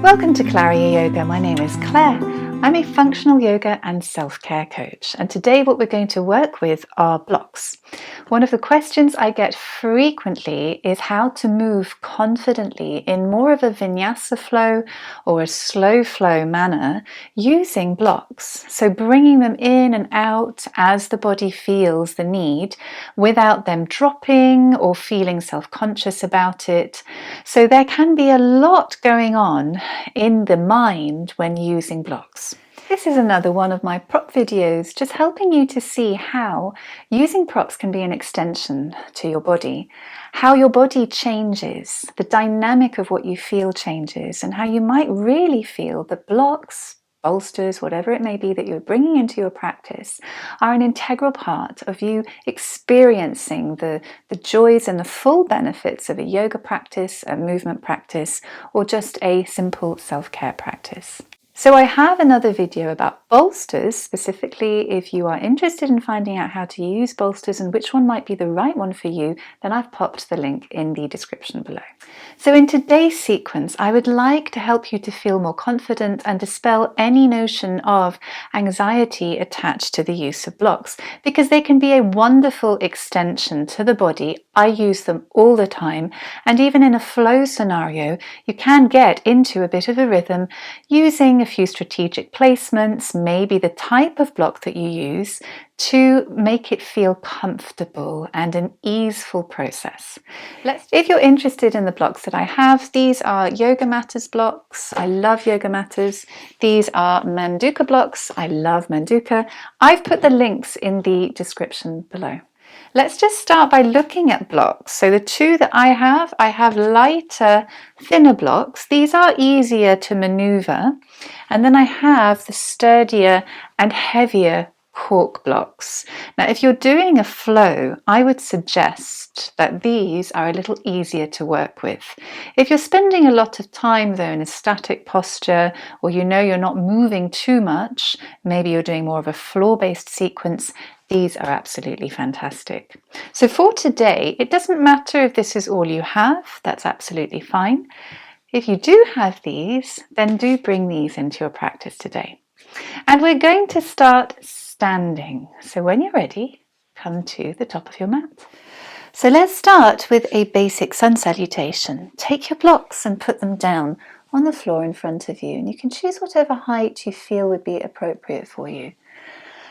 Welcome to Claria Yoga. My name is Claire. I'm a functional yoga and self-care coach, and today what we're going to work with are blocks. One of the questions I get frequently is how to move confidently in more of a vinyasa flow or a slow flow manner using blocks. So bringing them in and out as the body feels the need without them dropping or feeling self-conscious about it. So there can be a lot going on in the mind when using blocks. This is another one of my prop videos, just helping you to see how using props can be an extension to your body, how your body changes, the dynamic of what you feel changes, and how you might really feel that blocks, bolsters, whatever it may be that you're bringing into your practice, are an integral part of you experiencing the joys and the full benefits of a yoga practice, a movement practice, or just a simple self-care practice. So I have another video about bolsters, specifically if you are interested in finding out how to use bolsters and which one might be the right one for you, then I've popped the link in the description below. So in today's sequence, I would like to help you to feel more confident and dispel any notion of anxiety attached to the use of blocks, because they can be a wonderful extension to the body. I use them all the time, and even in a flow scenario, you can get into a bit of a rhythm using a few strategic placements, maybe the type of block that you use, to make it feel comfortable and an easeful process. If you're interested in the blocks that I have, these are Yoga Matters blocks. I love Yoga Matters. These are Manduka blocks. I love Manduka. I've put the links in the description below. Let's just start by looking at blocks. So the two that I have lighter, thinner blocks. These are easier to maneuver. And then I have the sturdier and heavier cork blocks. Now, if you're doing a flow, I would suggest that these are a little easier to work with. If you're spending a lot of time though in a static posture, or you know you're not moving too much, maybe you're doing more of a floor-based sequence, these are absolutely fantastic. So for today, it doesn't matter if this is all you have, that's absolutely fine. If you do have these, then do bring these into your practice today. And we're going to start standing. So when you're ready, come to the top of your mat. So let's start with a basic sun salutation. Take your blocks and put them down on the floor in front of you, and you can choose whatever height you feel would be appropriate for you.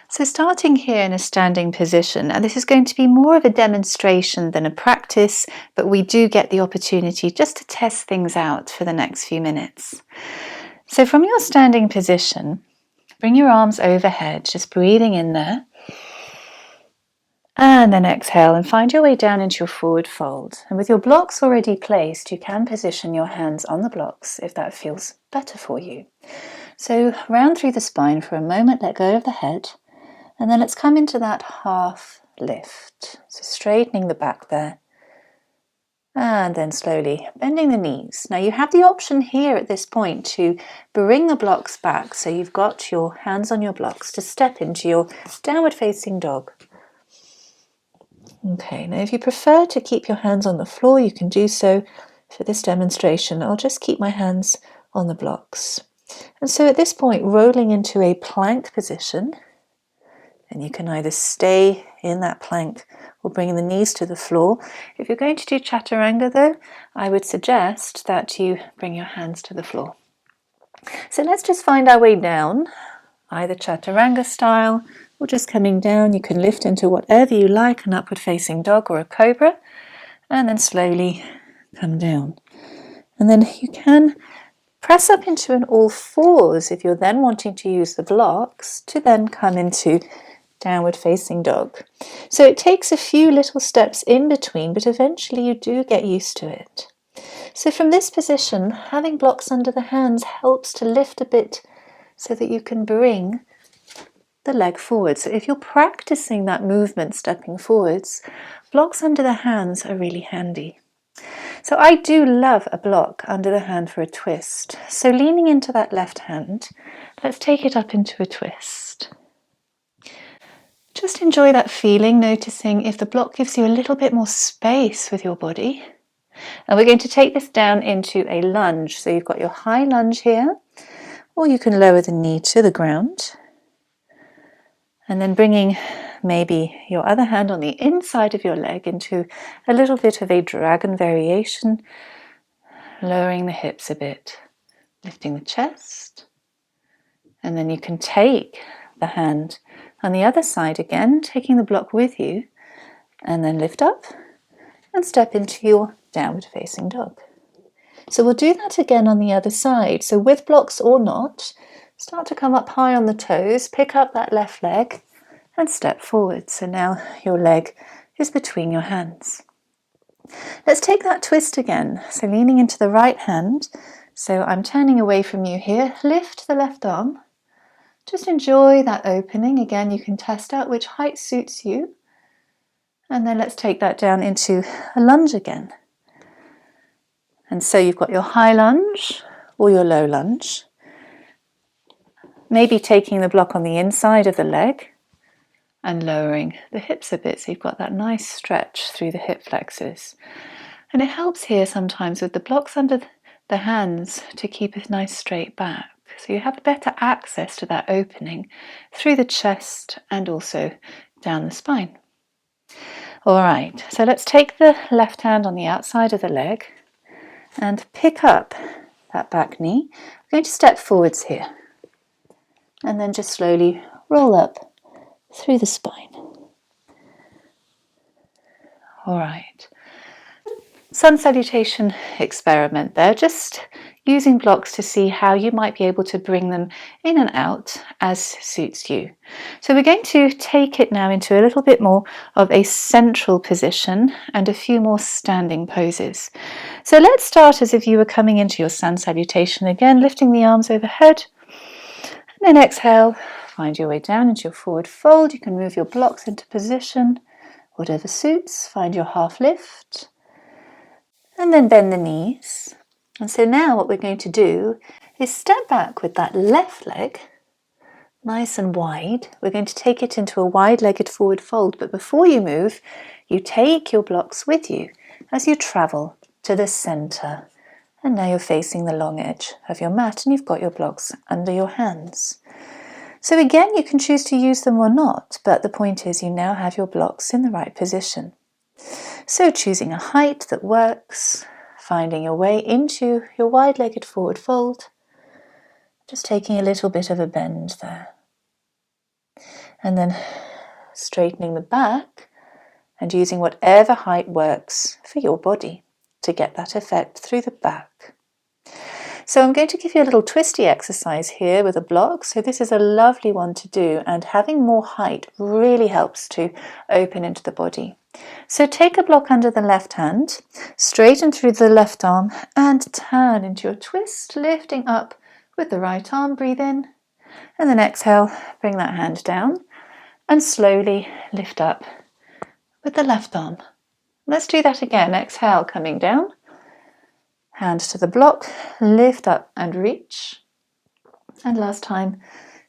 So starting here in a standing position, and this is going to be more of a demonstration than a practice, but we do get the opportunity just to test things out for the next few minutes. So from your standing position, bring your arms overhead, just breathing in there. And then exhale and find your way down into your forward fold. And with your blocks already placed, you can position your hands on the blocks if that feels better for you. So round through the spine for a moment, let go of the head. And then let's come into that half lift. So straightening the back there. And then slowly bending the knees. Now you have the option here at this point to bring the blocks back. So you've got your hands on your blocks to step into your downward facing dog. Okay, now if you prefer to keep your hands on the floor, you can do so. For this demonstration, I'll just keep my hands on the blocks. And so at this point, rolling into a plank position. And you can either stay in that plank or bring the knees to the floor. If you're going to do chaturanga though, I would suggest that you bring your hands to the floor. So let's just find our way down, either chaturanga style or just coming down. You can lift into whatever you like, an upward facing dog or a cobra, and then slowly come down. And then you can press up into an all fours if you're then wanting to use the blocks to then come into downward facing dog. So it takes a few little steps in between, but eventually you do get used to it. So from this position, having blocks under the hands helps to lift a bit so that you can bring the leg forward. So if you're practicing that movement stepping forwards, blocks under the hands are really handy. So I do love a block under the hand for a twist. So leaning into that left hand, let's take it up into a twist. Just enjoy that feeling, noticing if the block gives you a little bit more space with your body. And we're going to take this down into a lunge. So you've got your high lunge here, or you can lower the knee to the ground. And then bringing maybe your other hand on the inside of your leg into a little bit of a dragon variation, lowering the hips a bit, lifting the chest. And then you can take the hand on the other side again, taking the block with you, and then lift up and step into your downward facing dog. So we'll do that again on the other side. So with blocks or not, start to come up high on the toes, pick up that left leg and step forward. So now your leg is between your hands. Let's take that twist again. So leaning into the right hand. So I'm turning away from you here. Lift the left arm. Just enjoy that opening. Again, you can test out which height suits you. And then let's take that down into a lunge again. And so you've got your high lunge or your low lunge. Maybe taking the block on the inside of the leg and lowering the hips a bit. So you've got that nice stretch through the hip flexors. And it helps here sometimes with the blocks under the hands to keep a nice straight back. So you have better access to that opening through the chest and also down the spine. All right, so let's take the left hand on the outside of the leg and pick up that back knee. I'm going to step forwards here and then just slowly roll up through the spine. All right. Sun salutation experiment there, just using blocks to see how you might be able to bring them in and out as suits you. So we're going to take it now into a little bit more of a central position and a few more standing poses. So let's start as if you were coming into your sun salutation again, lifting the arms overhead, and then exhale, find your way down into your forward fold. You can move your blocks into position, whatever suits. Find your half lift. And then bend the knees. And so now what we're going to do is step back with that left leg nice and wide. We're going to take it into a wide-legged forward fold, but before you move, you take your blocks with you as you travel to the center. And now you're facing the long edge of your mat and you've got your blocks under your hands. So again, you can choose to use them or not, but the point is you now have your blocks in the right position. So choosing a height that works, finding your way into your wide-legged forward fold, just taking a little bit of a bend there. And then straightening the back and using whatever height works for your body to get that effect through the back. So I'm going to give you a little twisty exercise here with a block. So this is a lovely one to do, and having more height really helps to open into the body. So take a block under the left hand, straighten through the left arm and turn into your twist, lifting up with the right arm. Breathe in and then exhale, bring that hand down and slowly lift up with the left arm. Let's do that again. Exhale, coming down, hand to the block, lift up and reach. And last time,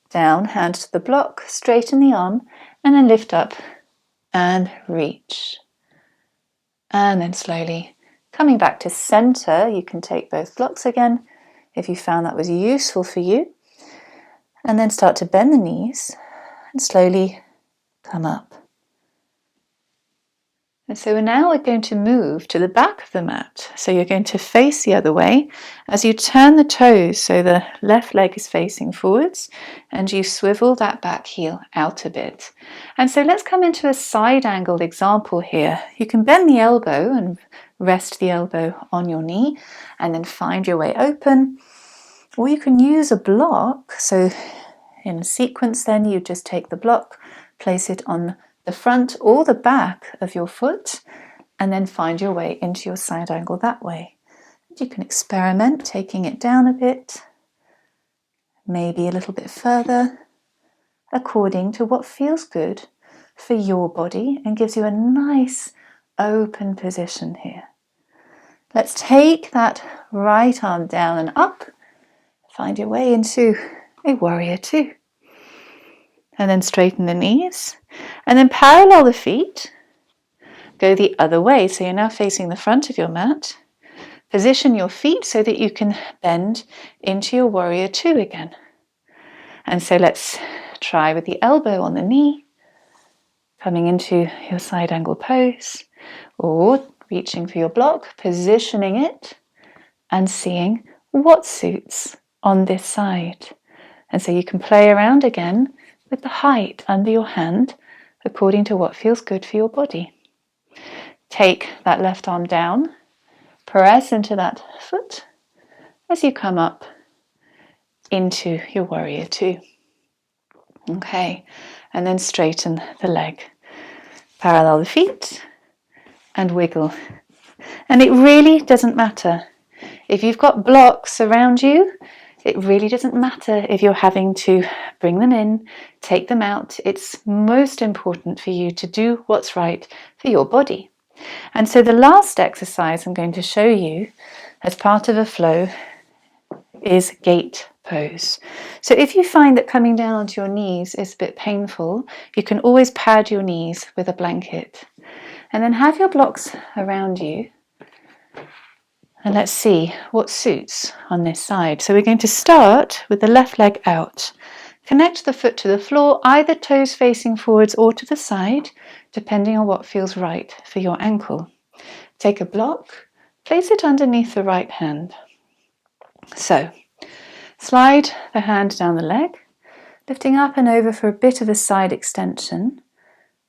down, hand to the block, straighten the arm and then lift up and reach. And then slowly coming back to center, you can take both blocks again if you found that was useful for you. And then start to bend the knees and slowly come up. And so now we're going to move to the back of the mat. So you're going to face the other way as you turn the toes so the left leg is facing forwards and you swivel that back heel out a bit. And so let's come into a side angled example here. You can bend the elbow and rest the elbow on your knee and then find your way open. Or you can use a block. So in a sequence then you just take the block, place it on the front or the back of your foot and then find your way into your side angle that way. You can experiment taking it down a bit, maybe a little bit further, according to what feels good for your body and gives you a nice open position here. Let's take that right arm down and up, find your way into a warrior two. And then straighten the knees and then parallel the feet, go the other way. So you're now facing the front of your mat Position your feet so that you can bend into your warrior two again. And so let's try with the elbow on the knee, coming into your side angle pose, or reaching for your block, positioning it, and seeing what suits on this side. And so you can play around again with the height under your hand according to what feels good for your body. Take that left arm down, press into that foot as you come up into your warrior two. Okay, and then straighten the leg. Parallel the feet and wiggle. And it really doesn't matter. If you've got blocks around you, it really doesn't matter if you're having to bring them in, take them out. It's most important for you to do what's right for your body. And so the last exercise I'm going to show you as part of a flow is gate pose. So if you find that coming down onto your knees is a bit painful, you can always pad your knees with a blanket. And then have your blocks around you. And let's see what suits on this side. So we're going to start with the left leg out. Connect the foot to the floor, either toes facing forwards or to the side, depending on what feels right for your ankle. Take a block, place it underneath the right hand. So slide the hand down the leg, lifting up and over for a bit of a side extension,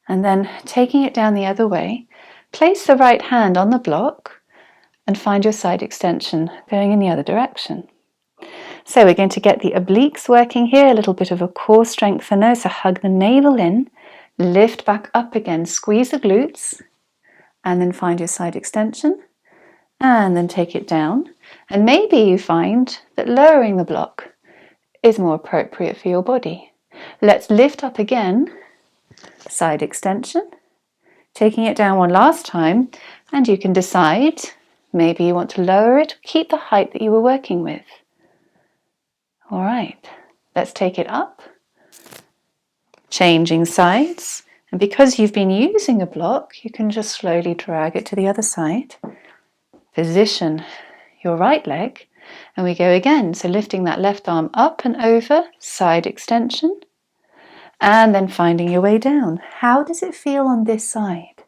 and then taking it down the other way. Place the right hand on the block and find your side extension going in the other direction. So we're going to get the obliques working here, a little bit of a core strengthener. So hug the navel in, lift back up again, squeeze the glutes, and then find your side extension, and then take it down. And maybe you find that lowering the block is more appropriate for your body. Let's lift up again, side extension, taking it down one last time, and you can decide maybe you want to lower it, keep the height that you were working with. All right, let's take it up, changing sides. And because you've been using a block, you can just slowly drag it to the other side. Position your right leg, and we go again. So lifting that left arm up and over, side extension, and then finding your way down. How does it feel on this side?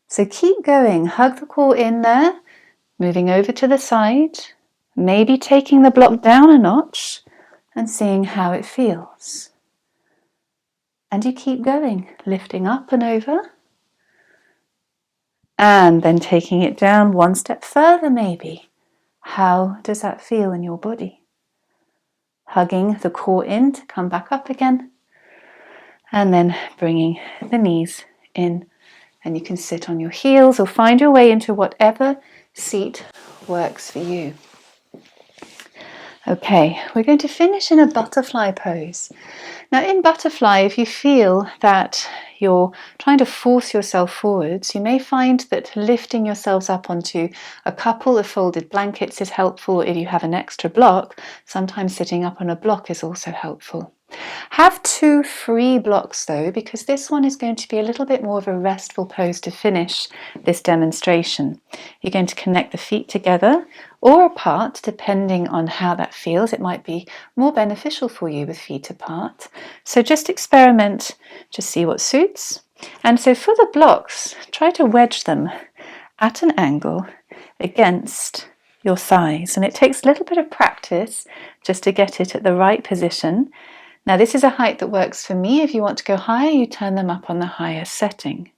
So keep going, hug the core in there, moving over to the side, maybe taking the block down a notch and seeing how it feels. And you keep going, lifting up and over, and then taking it down one step further maybe. How does that feel in your body? Hugging the core in to come back up again, and then bringing the knees in. And you can sit on your heels or find your way into whatever seat works for you. Okay, we're going to finish in a butterfly pose. Now in butterfly, if you feel that you're trying to force yourself forwards, you may find that lifting yourselves up onto a couple of folded blankets is helpful if you have an extra block. Sometimes sitting up on a block is also helpful. Have two free blocks though, because this one is going to be a little bit more of a restful pose to finish this demonstration. You're going to connect the feet together or apart, depending on how that feels. It might be more beneficial for you with feet apart. So just experiment, just see what suits. And so for the blocks, try to wedge them at an angle against your thighs. And it takes a little bit of practice just to get it at the right position. Now this is a height that works for me. If you want to go higher, you turn them up on the higher setting.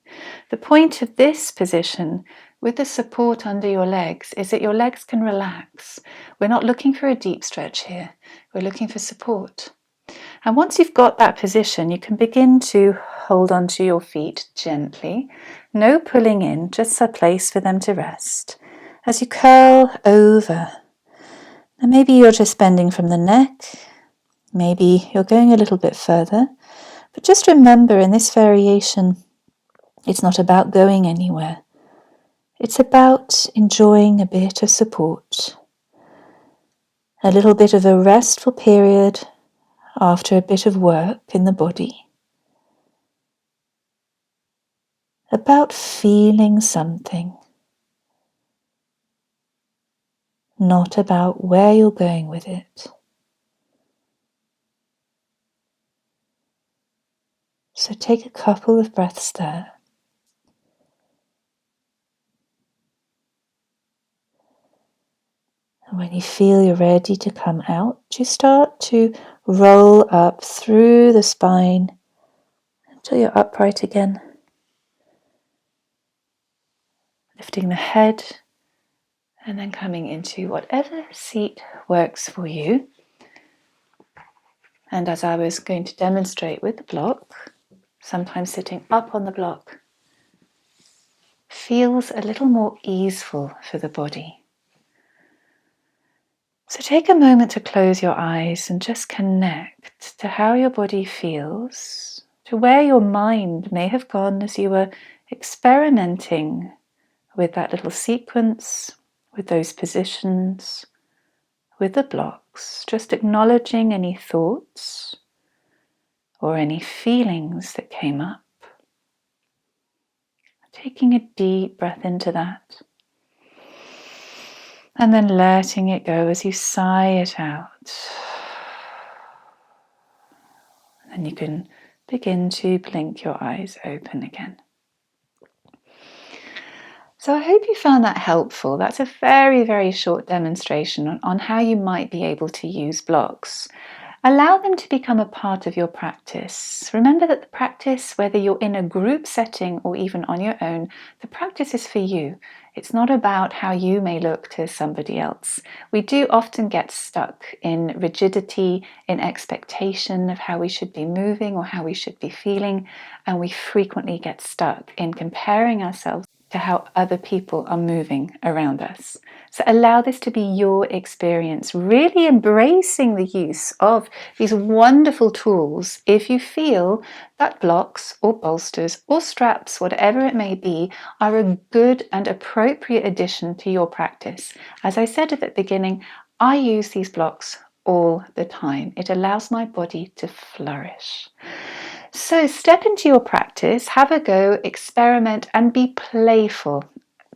The point of this position with the support under your legs is that your legs can relax. We're not looking for a deep stretch here. We're looking for support. And once you've got that position, you can begin to hold onto your feet gently. No pulling in, just a place for them to rest. As you curl over, and maybe you're just bending from the neck. Maybe you're going a little bit further, but just remember in this variation, it's not about going anywhere. It's about enjoying a bit of support, a little bit of a restful period after a bit of work in the body, about feeling something. not about where you're going with it. So take a couple of breaths there. And when you feel you're ready to come out, you start to roll up through the spine until you're upright again. Lifting the head and then coming into whatever seat works for you. And as I was going to demonstrate with the block, sometimes sitting up on the block feels a little more easeful for the body. So take a moment to close your eyes and just connect to how your body feels, to where your mind may have gone as you were experimenting with that little sequence, with those positions, with the blocks, just acknowledging any thoughts or any feelings that came up. Taking a deep breath into that. And then letting it go as you sigh it out. And you can begin to blink your eyes open again. So I hope you found that helpful. That's a very, very short demonstration on how you might be able to use blocks. Allow them to become a part of your practice. Remember that the practice, whether you're in a group setting or even on your own, the practice is for you. It's not about how you may look to somebody else. We do often get stuck in rigidity, in expectation of how we should be moving or how we should be feeling, and we frequently get stuck in comparing ourselves to how other people are moving around us. So allow this to be your experience, really embracing the use of these wonderful tools if you feel that blocks or bolsters or straps, whatever it may be, are a good and appropriate addition to your practice. As I said at the beginning, I use these blocks all the time. It allows my body to flourish. So step into your practice, have a go, experiment, and be playful.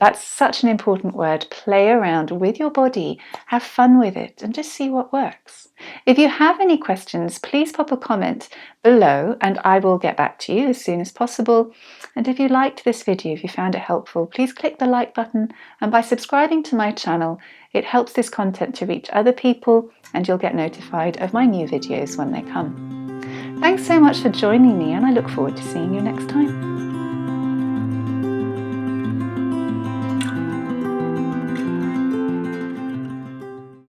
That's such an important word. Play around with your body, have fun with it, and just see what works. If you have any questions, please pop a comment below and I will get back to you as soon as possible. And if you liked this video, if you found it helpful, please click the like button, and by subscribing to my channel, it helps this content to reach other people and you'll get notified of my new videos when they come. Thanks so much for joining me, and I look forward to seeing you next time.